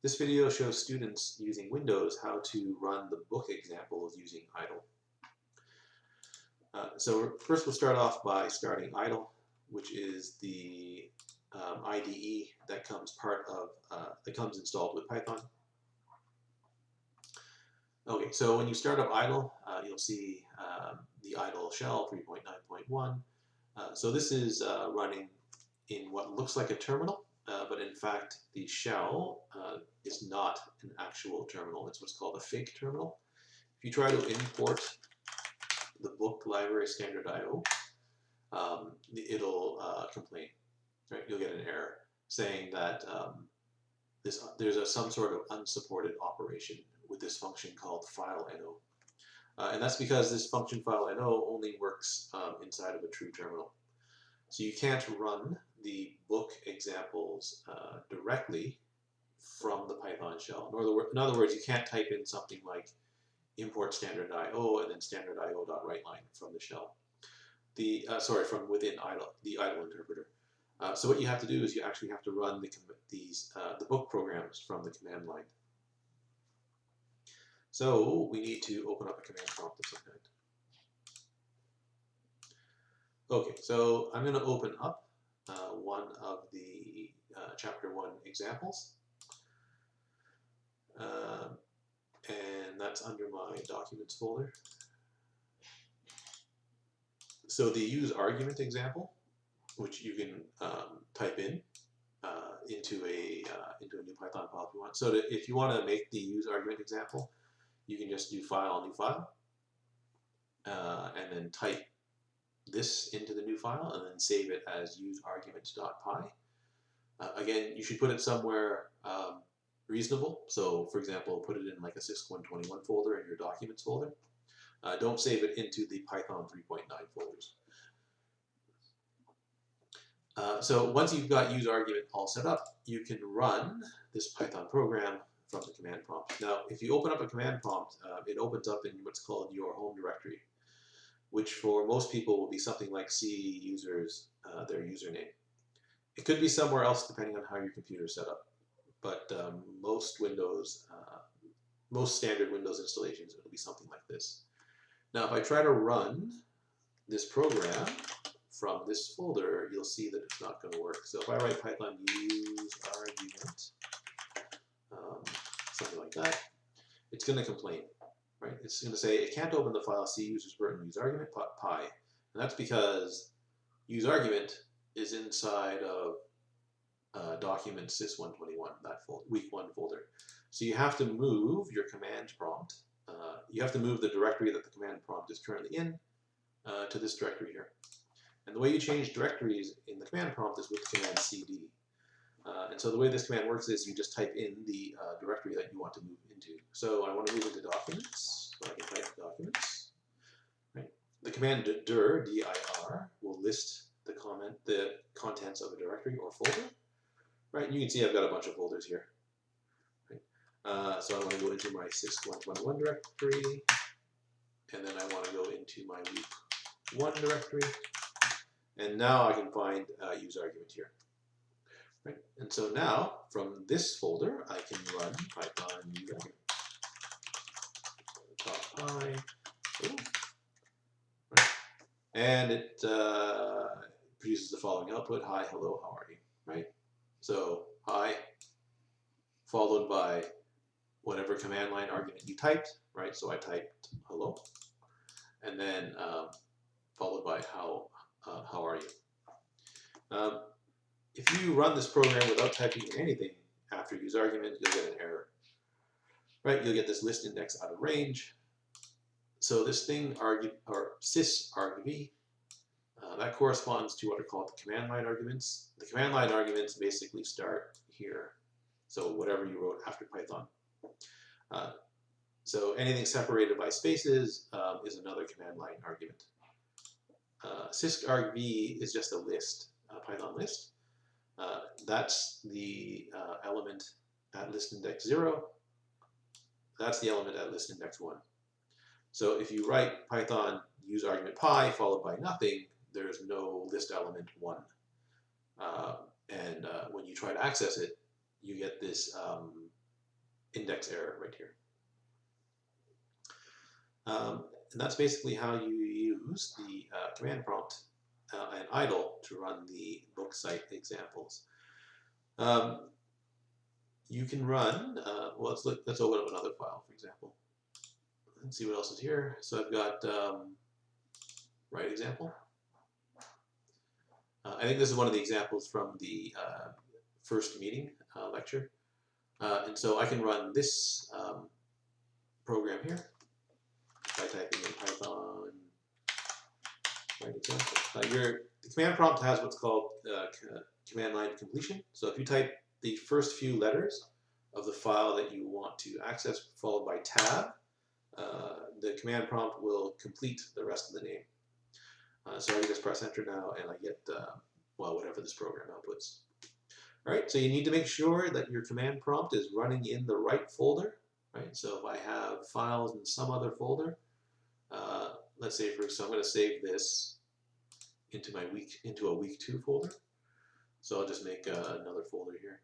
This video shows students using Windows how to run the book examples using idle. So first we'll start off by starting idle, which is the IDE that comes installed with Python. Okay, so when you start up idle, you'll see the idle shell 3.9.1. So this is running in what looks like a terminal, but in fact the shell is not an actual terminal. It's what's called a fake terminal. If you try to import the book library standard IO, it'll complain. Right? You'll get an error saying that there's some sort of unsupported operation with this function called file.no. And that's because this function file.no only works inside of a true terminal. So you can't run the book examples directly from the Python shell. In other words, you can't type in something like import standard IO and then standard IO.writeLine from the shell. From within the idle interpreter. So what you have to do is you actually have to run the book programs from the command line. So we need to open up a command prompt of some kind. Okay, so I'm going to open up one of the chapter 1 examples. And that's under my documents folder. So the use argument example, which you can type in into a new Python file if you want. So if you want to make the use argument example, you can just do file, new file, and then type this into the new file, and then save it as usearguments.py. Again, you should put it somewhere reasonable. So, for example, put it in like a sys121 folder in your documents folder. Don't save it into the Python 3.9 folders. So once you've got use argument all set up, you can run this Python program from the command prompt. Now, if you open up a command prompt, it opens up in what's called your home directory, which for most people will be something like C users, their username. It could be somewhere else depending on how your computer is set up, but most standard Windows installations, it'll be something like this. Now, if I try to run this program from this folder, you'll see that it's not going to work. So if I write Python use argument, something like that, it's going to complain. Right? It's going to say it can't open the file C users burden use argument pi, and that's because use argument is inside of document sys121, that week 1 folder. So you have to move your command prompt. You have to move the directory that the command prompt is currently in to this directory here. And the way you change directories in the command prompt is with the command cd. And so the way this command works is you just type in the directory that you want to move into. So I want to move into documents, so I can type documents. Right? The command dir, D-I-R, will list the contents of a directory or folder. Right? And you can see I've got a bunch of folders here. Right? So I want to go into my sys121 directory, and then I want to go into my week 1 directory, and now I can find use argument here. Right? And so now, from this folder, I can run Python use argument. Right? And it produces the following output: hi, hello, how are you? Right? So hi, followed by whatever command line argument you typed. Right? So I typed hello, and then followed by how are you? If you run this program without typing in anything after use argument, you'll get an error. Right? You'll get this list index out of range. So this thing sys_argv, that corresponds to what are called the command line arguments. The command line arguments basically start here. So whatever you wrote after Python. So anything separated by spaces is another command line argument. sys_argv is just a list, a Python list. That's the element at list index 0. That's the element at list index 1. So if you write Python use argument pi followed by nothing, there's no list element 1. And when you try to access it, you get this index error right here. And that's basically how you use the command prompt and idle to run the book site examples. You can run, well, let's open up another file, for example. Let's see what else is here. So I've got write example. I think this is one of the examples from the first meeting lecture. And so I can run this program here by typing in Python write example. The command prompt has what's called command line completion. So if you type the first few letters of the file that you want to access followed by tab, the command prompt will complete the rest of the name. So I can just press enter now and I get, well, whatever this program outputs. All right, so you need to make sure that your command prompt is running in the right folder, right? So if I have files in some other folder, let's say so I'm going to save this into a week 2 folder. So I'll just make another folder here.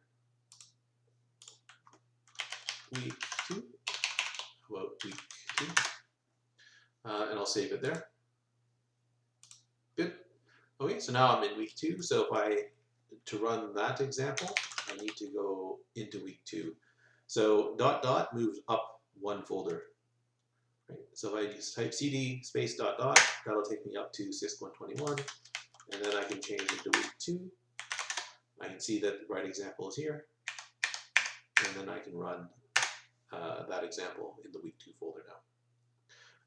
Week 2, about week 2, and I'll save it there. Good. Okay, so now I'm in week 2. So to run that example, I need to go into week 2. So ... moves up 1 folder. Right? So if I just type cd space ... that'll take me up to sys 121, and then I can change it to week 2. I can see that the right example is here, and then I can run that example in the week 2 folder now.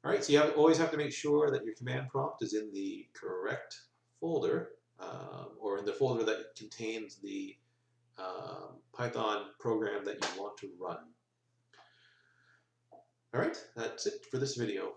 All right, so you always have to make sure that your command prompt is in the correct folder, or in the folder that contains the Python program that you want to run. All right, that's it for this video.